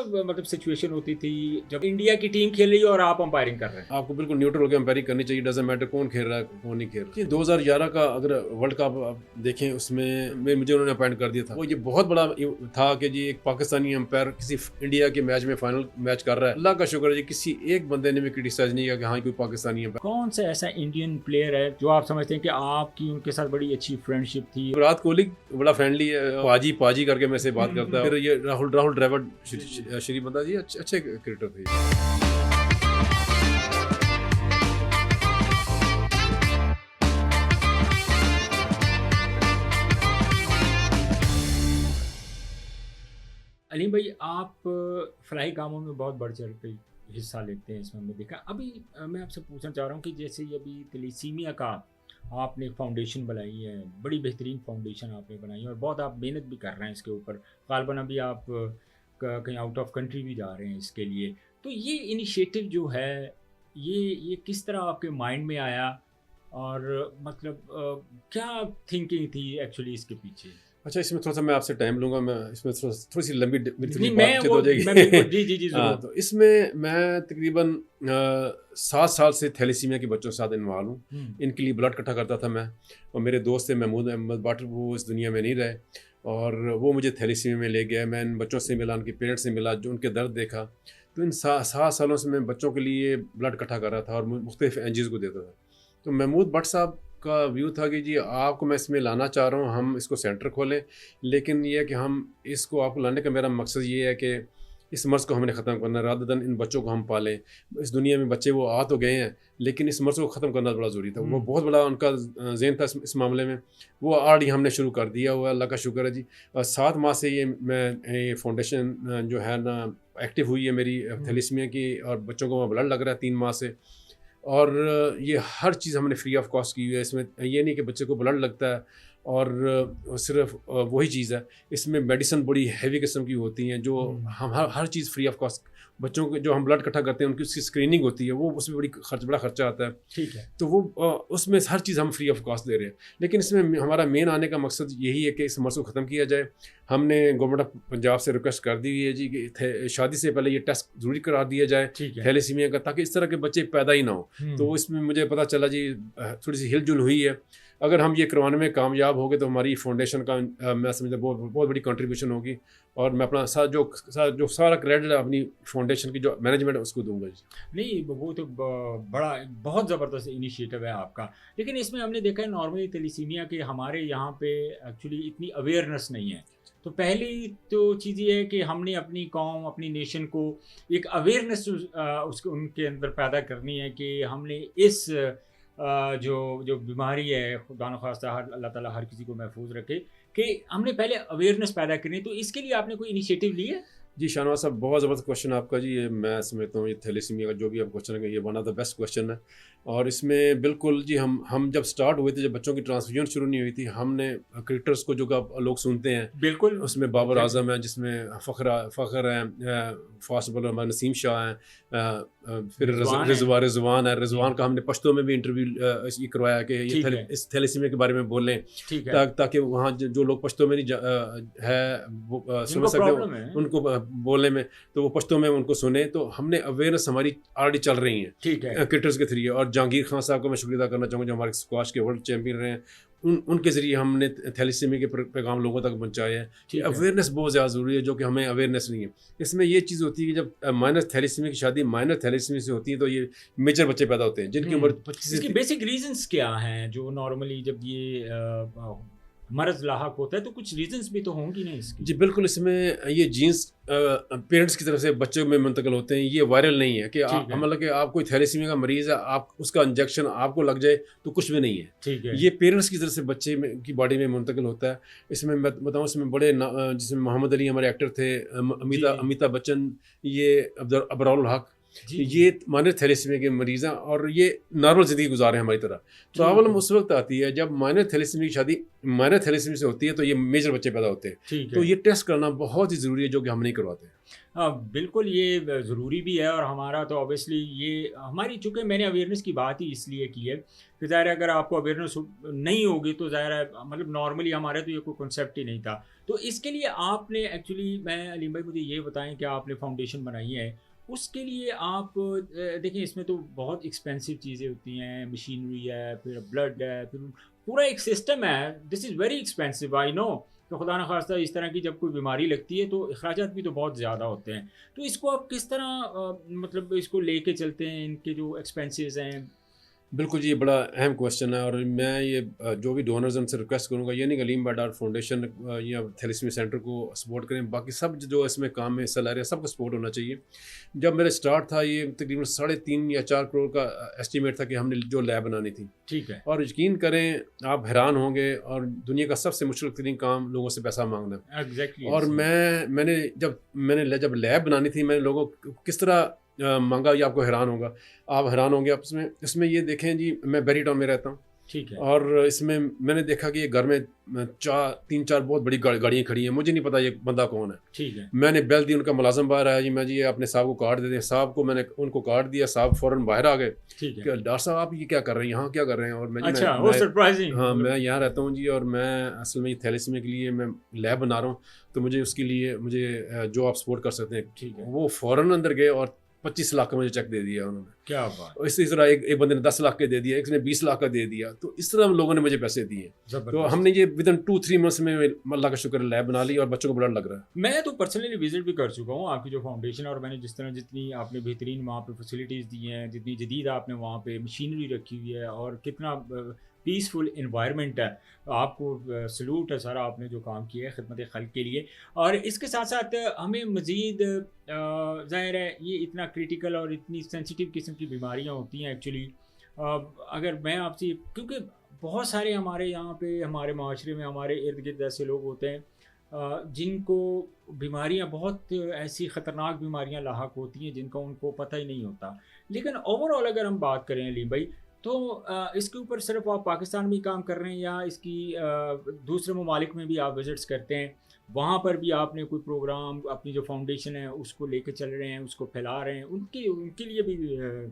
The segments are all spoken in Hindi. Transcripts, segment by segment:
मतलब सिचुएशन होती थी जब इंडिया की टीम खेल रही है और आप अंपायरिंग कर रहे हैं? आपको बिल्कुल न्यूट्रल होकर अंपायरिंग करनी चाहिए, डजंट मैटर कौन खेल रहा है कौन नहीं खेल रहा है। 2011 का अगर वर्ल्ड कप आप देखें उसमें मुझे उन्होंने अपॉइंट कर दिया था, वो ये बहुत बड़ा था कि जी एक पाकिस्तानी अंपायर किसी इंडिया के मैच में फाइनल मैच कर रहा है। अल्लाह का शुक्र है जी किसी एक बंदे ने भी क्रिटिसाइज नहीं किया कि हाँ कोई पाकिस्तानी अंपायर। कौन सा ऐसा इंडियन प्लेयर है जो आप समझते हैं कि आपकी उनके साथ बड़ी अच्छी फ्रेंडशिप थी? विराट कोहली बड़ा फ्रेंडली है, पाजी पाजी करके मेरे से बात करता है। फिर ये राहुल द्रविड़ श्री बंदा जी अच्छे क्रिकेटर थे। अलीम भाई, आप फलाही कामों में बहुत बढ़ चढ़ के हिस्सा लेते हैं, इसमें हमने देखा। अभी मैं आपसे पूछना चाह रहा हूँ कि जैसे अभी थैलेसीमिया का आपने एक फाउंडेशन बनाई है, बड़ी बेहतरीन फाउंडेशन आपने बनाई है और बहुत आप मेहनत भी कर रहे हैं इसके ऊपर। ग़ालिबन अभी आप कहीं आउट ऑफ कंट्री भी जा रहे हैं इसके लिए। तो ये इनिशिएटिव जो है ये किस तरह आपके माइंड में आया और मतलब क्या थिंकिंग थी एक्चुअली इसके पीछे? अच्छा, इसमें थोड़ा सा मैं आपसे टाइम लूँगा, मैं इसमें थोड़ी सी लंबी नहीं, बातचीत हो जाएगी। जी हाँ, तो इसमें मैं तकरीबन 7 साल से थैलेसीमिया के बच्चों के साथ इन्वॉल्व हूँ। इनके लिए ब्लड इकट्ठा करता था मैं, और मेरे दोस्त थे महमूद अहमद बाटर, वो इस दुनिया में नहीं रहे और वो मुझे थैलेसीमिया में ले गया। मैं इन बच्चों से मिला, उनके पेरेंट्स से मिला, जो उनके दर्द देखा। तो इन 7 सालों से मैं बच्चों के लिए ब्लड इकट्ठा कर रहा था और मुख्तलिफ एनजीओज़ को देता था। तो महमूद भट्ट साहब का व्यू था कि जी आपको मैं इसमें लाना चाह रहा हूँ, हम इसको सेंटर खोलें, लेकिन ये है कि हम इसको आपको लाने का मेरा मकसद ये है कि इस मर्ज़ को हमने ख़त्म करना है, रादर देन इन बच्चों को हम पालें। इस दुनिया में बच्चे वो आ तो गए हैं, लेकिन इस मर्ज़ को ख़त्म करना बड़ा ज़रूरी था। वो बहुत बड़ा उनका ज़हन था इस मामले में। वो ऑलरेडी हमने शुरू कर दिया हुआ, अल्लाह का शुक्र है जी। 7 माह से ये फाउंडेशन जो है ना एक्टिव हुई है मेरी थैलेसीमिया की, और बच्चों को ब्लड लग रहा है 3 माह से। और ये हर चीज़ हमने फ्री ऑफ कॉस्ट की हुई है। इसमें ये नहीं कि बच्चे को ब्लड लगता है और सिर्फ वही चीज़ है। इसमें मेडिसिन बड़ी हैवी किस्म की होती हैं, जो हम हर चीज़ फ्री ऑफ कॉस्ट। बच्चों के जो हम ब्लड इकट्ठा करते हैं उनकी उसकी स्क्रीनिंग होती है, वो उसमें बड़ा खर्चा आता है। ठीक है। तो वो उसमें हर चीज़ हम फ्री ऑफ कॉस्ट दे रहे हैं। लेकिन इसमें हमारा मेन आने का मकसद यही है कि इस मर्ज़ को ख़त्म किया जाए। हमने गवर्नमेंट ऑफ पंजाब से रिक्वेस्ट कर दी हुई है जी कि शादी से पहले ये टेस्ट ज़रूरी करार दिया जाए थैलेसीमिया का, ताकि इस तरह के बच्चे पैदा ही ना हो। तो इसमें मुझे पता चला जी थोड़ी सी हिलजुल हुई है। अगर हम ये करवाने में कामयाब हो गए तो हमारी फाउंडेशन का मैं समझता बहुत बड़ी कंट्रीब्यूशन होगी, और मैं अपना जो सारा क्रेडिट अपनी फाउंडेशन की जो मैनेजमेंट है उसको दूंगा जी। नहीं, वो तो बड़ा बहुत ज़बरदस्त इनिशिएटिव है आपका। लेकिन इसमें हमने देखा है नॉर्मली थैलेसीमिया के हमारे यहाँ पे एक्चुअली इतनी अवेयरनेस नहीं है। तो पहली तो चीज़ ये है कि हमने अपनी कौम, अपनी नेशन को एक अवेयरनेस उसके उनके अंदर पैदा करनी है कि हमने इस जो बीमारी है, खुदा न खास्ता अल्लाह ताला हर किसी को महफूज रखे, कि हमने पहले अवेयरनेस पैदा करनी है। तो इसके लिए आपने कोई इनिशिएटिव ली है? जी शाहनवाज साहब, बहुत ज़बरदस्त क्वेश्चन आपका जी। ये मैं समझता हूँ ये थैलेसीमिया का जो भी आप क्वेश्चन है ये one of the best question है। और इसमें बिल्कुल जी हम जब स्टार्ट हुए थे, जब बच्चों की ट्रांसफ्यूजन शुरू नहीं हुई थी, हमने क्रिकेटर्स को जो लोग सुनते हैं, बिल्कुल उसमें बाबर आजम है, जिसमें फ़खर हैं, फास्ट बॉलर हमारे नसीम शाह हैं, फिर रिजवान है। रिजवान का हमने पश्तो में भी इंटरव्यू करवाया कि ये इस थैलेसीमिया के बारे में बोलें, ताकि वहाँ जो लोग पश्तो में नहीं समझ सकते उनको बोलने में, तो वो पश्तो में उनको सुने। तो हमने अवेयरनेस हमारी ऑलरेडी चल रही है क्रिकेटर्स के थ्रू। और जहांगीर खान साहब को मैं शुक्रिया अदा करना चाहूँगा, जो हमारे स्क्वाश के वर्ल्ड चैंपियन रहे हैं। उनके ज़रिए हमने थैलेसीमिया के पैगाम लोगों तक पहुँचाए हैं। अवेयरनेस बहुत ज़्यादा ज़रूरी है, जो कि हमें अवेयरनेस नहीं है। इसमें ये चीज़ होती है कि जब माइनर थैलेसीमिया की शादी माइनर थैलेसीमिया से होती है, तो ये मेजर बच्चे पैदा होते हैं जिनकी उम्र 25 से। बेसिक रीजंस क्या हैं जो नॉर्मली जब ये मर्ज लाहक होता है, तो कुछ रीजंस भी तो होंगी ना इसकी? जी बिल्कुल, इसमें ये जीन्स पेरेंट्स की तरफ से बच्चों में मुंतकिल होते हैं। ये वायरल नहीं है कि मतलब कि आप कोई थैलेसीमिया का मरीज़ है, आप उसका इंजेक्शन आपको लग जाए तो कुछ भी नहीं है। ठीक है। ये पेरेंट्स की तरफ से बच्चे की बॉडी में मुंतकिल होता है। इसमें मैं बताऊँ, इसमें बड़े जिसमें मोहम्मद अली हमारे एक्टर थे, अमिताभ बच्चन, ये अबरारुल हक, जी, ये माइनर थैलेसीमिया के मरीज़ हैं और ये नॉर्मल ज़िंदगी गुजार रहे हैं हमारी तरह। प्रॉब्लम उस वक्त आती है जब माइनर थैलेसीमिया की शादी माइनर थैलेसीमिया से होती है, तो ये मेजर बच्चे पैदा होते हैं। ठीक तो है। ये टेस्ट करना बहुत ही ज़रूरी है, जो कि हम नहीं करवाते। हाँ, बिल्कुल ये ज़रूरी भी है और हमारा तो ऑब्वियसली ये हमारी, चूँकि मैंने अवेयरनेस की बात ही इसलिए की है कि ज़ाहिर है अगर आपको अवेयरनेस नहीं होगी तो ज़ाहिर है मतलब नॉर्मली हमारे तो ये कोई कॉन्सेप्ट ही नहीं था। तो इसके लिए आपने एक्चुअली, मैं अलीम भाई मुझे ये बताएँ कि आपने फाउंडेशन बनाई है, उसके लिए आप देखिए इसमें तो बहुत एक्सपेंसिव चीज़ें होती हैं, मशीनरी है, फिर ब्लड है, फिर पूरा एक सिस्टम है। This is very expensive I know. तो खुदा न खास्ता इस तरह की जब कोई बीमारी लगती है तो अखराजात भी तो बहुत ज़्यादा होते हैं। तो इसको आप किस तरह मतलब इसको लेके चलते हैं, इनके जो एक्सपेंसेस हैं? बिल्कुल जी, ये बड़ा अहम क्वेश्चन है और मैं ये जो भी डोनर्स हैं उनसे रिक्वेस्ट करूँगा, ये नहीं कि अलीम डार फाउंडेशन या थैलेसीमिया सेंटर को सपोर्ट करें, बाकी सब जो इसमें काम में हिस्सा ले रहे हैं सबको सपोर्ट होना चाहिए। जब मेरा स्टार्ट था, ये तकरीबन 3.5 या 4 करोड़ का एस्टीमेट था कि हमने जो लैब बनानी थी। ठीक है। और यकीन करें, आप हैरान होंगे, और दुनिया का सबसे मुश्किल तरीन काम लोगों से पैसा मांगना। एग्ज़ैक्टली और ऐसे ही। जब लैब बनानी थी, मैंने लोगों को किस तरह मांगा, ये आपको हैरान होगा। आप हैरान होंगे। आप इसमें ये देखें जी, मैं बेरी टाउन में रहता हूँ ठीक है। और इसमें मैंने देखा कि ये घर में 3-4 बहुत बड़ी गाड़ियाँ खड़ी हैं। मुझे नहीं पता ये बंदा कौन है। ठीक है। मैंने बेल दी, उनका मुलाजिम बाहर आया, जी मैं जी अपने साहब को कार्ड दे दें। साहब को मैंने उनको कार्ड दिया, साहब फ़ौरन बाहर आ गए ठीक है। कि डॉक्टर साहब आप ये क्या कर रहे हैं, यहाँ क्या कर रहे हैं? और मैं जी अच्छा, वो मैं सरप्राइज़िंग हाँ, मैं मतलब। यहाँ रहता हूँ जी, और मैं असल में ये थैलेसीमिया के लिए मैं लैब बना रहा हूँ, तो मुझे उसके लिए जो आप सपोर्ट कर सकते हैं। ठीक है। वो फ़ौरन अंदर गए और 25 लाख का मुझे चेक दे दिया उन्होंने। क्या बात! और इसी तरह एक बंदे ने 10 लाख के दे दिया, एक ने 20 लाख का दे दिया। तो इस तरह लोगों ने मुझे पैसे दिए। तो ज़बरदस्त। हमने ये विदिन 2-3 मंथ्स में, अल्लाह का शुक्र है, लैब बना ली और बच्चों को ब्लड लग रहा है। मैं तो पर्सनली विज़िट भी कर चुका हूँ आपकी जो फाउंडेशन, और मैंने जितनी आपने बेहतरीन वहाँ पे फैसिलिटीज़ दी हैं, जितनी जदीद आपने वहाँ पे मशीनरी रखी हुई है और कितना पीसफुल एनवायरनमेंट है। आपको सैल्यूट है सारा, आपने जो काम किया है खिदमत खल्क के लिए। और इसके साथ-साथ हमें मज़ीद ज़ाहिर है ये इतना क्रिटिकल और इतनी सेंसिटिव किस्म की बीमारियाँ होती हैं एक्चुअली। अगर मैं आपसे, क्योंकि बहुत सारे हमारे यहाँ पे, हमारे माशरे में, हमारे इर्द-गिर्द ऐसे लोग होते हैं जिनको बीमारियाँ, बहुत ऐसी ख़तरनाक बीमारियाँ लाहक होती हैं जिनका उनको पता ही नहीं होता। लेकिन ओवरऑल अगर हम बात करें अली भाई, तो इसके ऊपर सिर्फ़ आप पाकिस्तान में ही काम कर रहे हैं या इसकी दूसरे ममालिक में भी आप विज़िट्स करते हैं? वहाँ पर भी आपने कोई प्रोग्राम, अपनी जो फाउंडेशन है उसको लेके चल रहे हैं, उसको फैला रहे हैं, उनके उनके लिए भी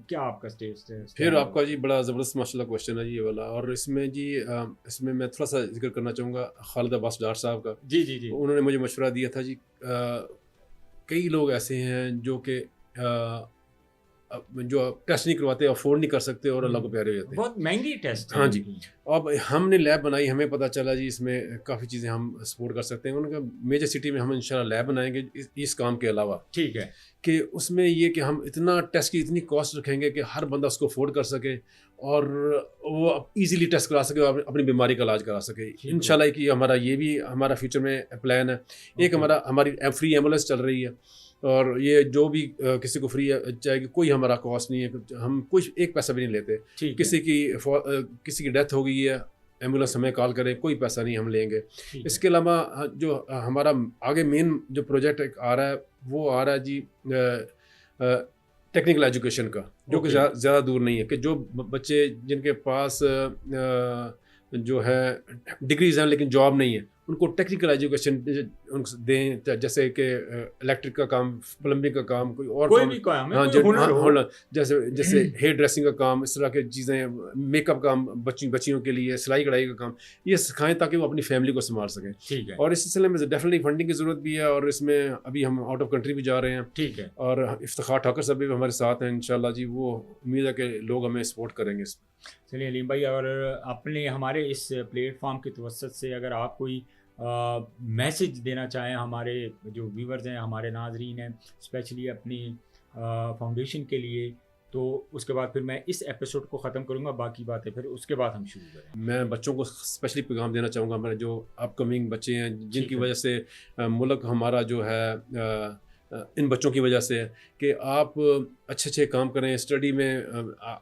क्या आपका फिर स्टैंड है? आपका जी बड़ा ज़बरदस्त माशाल्लाह क्वेश्चन है जी ये वाला। और इसमें जी इसमें मैं थोड़ा-सा ज़िक्र करना चाहूँगा खालिद अब्बास डार साहब का। जी, जी, जी। उन्होंने मुझे मशवरा दिया था जी। कई लोग ऐसे हैं जो कि जो टेस्ट नहीं करवाते, अफ़ोर्ड नहीं कर सकते और अल्लाह को प्यारे हो जाते हैं। बहुत महँगी टेस्ट हैं हाँ जी। इनकी। अब हमने लैब बनाई, हमें पता चला जी इसमें काफ़ी चीज़ें हम सपोर्ट कर सकते हैं। उन्होंने कहा मेजर सिटी में हम इंशाल्लाह लैब बनाएँगे इस काम के अलावा, ठीक है। कि उसमें ये कि हम इतना टेस्ट की इतनी कॉस्ट रखेंगे कि हर बंदा उसको अफ़ोर्ड कर सके और वो ईज़िली टेस्ट करा सके और अपनी बीमारी का इलाज करा सके। ठीक है। इंशाल्लाह कि हमारा ये भी हमारा फ्यूचर में प्लान है। एक ओके। हमारी फ्री एम्बुलेंस चल रही है और ये जो भी किसी को फ्री चाहेगी, कोई हमारा कॉस्ट नहीं है। हम कुछ एक पैसा भी नहीं लेते। ठीक है। किसी की डेथ हो गई है, एम्बुलेंस हमें कॉल करे, कोई पैसा नहीं हम लेंगे। ठीक है। इसके अलावा जो हमारा आगे मेन जो प्रोजेक्ट एक आ रहा है, वो आ रहा है जी टेक्निकल एजुकेशन का, जो कि ओके। ज़्यादा दूर नहीं है। कि जो बच्चे जिनके पास जो है डिग्रीज हैं लेकिन जॉब नहीं है, उनको टेक्निकल एजुकेशन उनको दें। जैसे कि इलेक्ट्रिक का काम, प्लम्बिंग का काम, कोई और कोई काम। भी काम है, हाँ, कोई हुनर हो। हुनर, जैसे जैसे हेयर ड्रेसिंग का काम, इस तरह की चीज़ें, मेकअप काम, बच्चियों के लिए सिलाई कढ़ाई का काम, ये सिखाएं ताकि वो अपनी फैमिली को संभाल सकें। ठीक है। और इस सिलसिले में डेफिनेटली फंडिंग की ज़रूरत भी है और इसमें अभी हम आउट ऑफ कंट्री भी जा रहे हैं। ठीक है। और इफ्तिखार ठाकर साहब भी हमारे साथ हैं इंशाल्लाह जी। वो उम्मीद है कि लोग हमें सपोर्ट करेंगे इसमें। चलिए अलीम भाई, और अपने हमारे इस प्लेटफॉर्म की तवसत से अगर आप कोई मैसेज देना चाहें हमारे जो व्यूवर्स हैं, हमारे नाजरीन हैं, स्पेशली अपनी फाउंडेशन के लिए, तो उसके बाद फिर मैं इस एपिसोड को ख़त्म करूँगा, बाकी बातें फिर उसके बाद हम शुरू करें। मैं बच्चों को स्पेशली पैगाम देना चाहूँगा, हमारे जो अपकमिंग बच्चे हैं जिनकी है। वजह से मुल्क हमारा जो है इन बच्चों की वजह से है, कि आप अच्छे काम करें, स्टडी में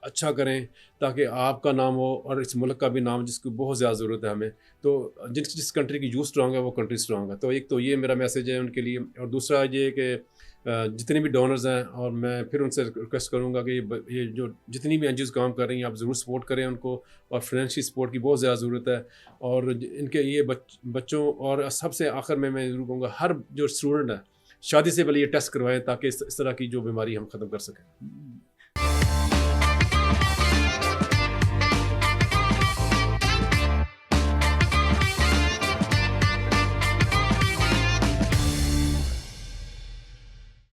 अच्छा करें ताकि आपका नाम हो और इस मुल्क का भी नाम, जिसकी बहुत ज़्यादा ज़रूरत है हमें। तो जिस कंट्री की यूथ स्ट्रॉन्ग है वो कंट्री स्ट्रॉन्ग है। तो एक तो ये मेरा मैसेज है उनके लिए। और दूसरा ये कि जितने भी डोनर्स हैं, और मैं फिर उनसे रिक्वेस्ट करूँगा कि ये जो जितनी भी एनजीओज़ काम कर रही हैं, आप ज़रूर सपोर्ट करें उनको, और फाइनेंशियल सपोर्ट की बहुत ज़्यादा ज़रूरत है। और इनके ये बच्चों, और सबसे आखिर में मैं ज़रूर कहूँगा, हर जो स्टूडेंट है शादी से पहले ये टेस्ट करवाएं, ताकि इस तरह की जो बीमारी हम ख़त्म कर सकें।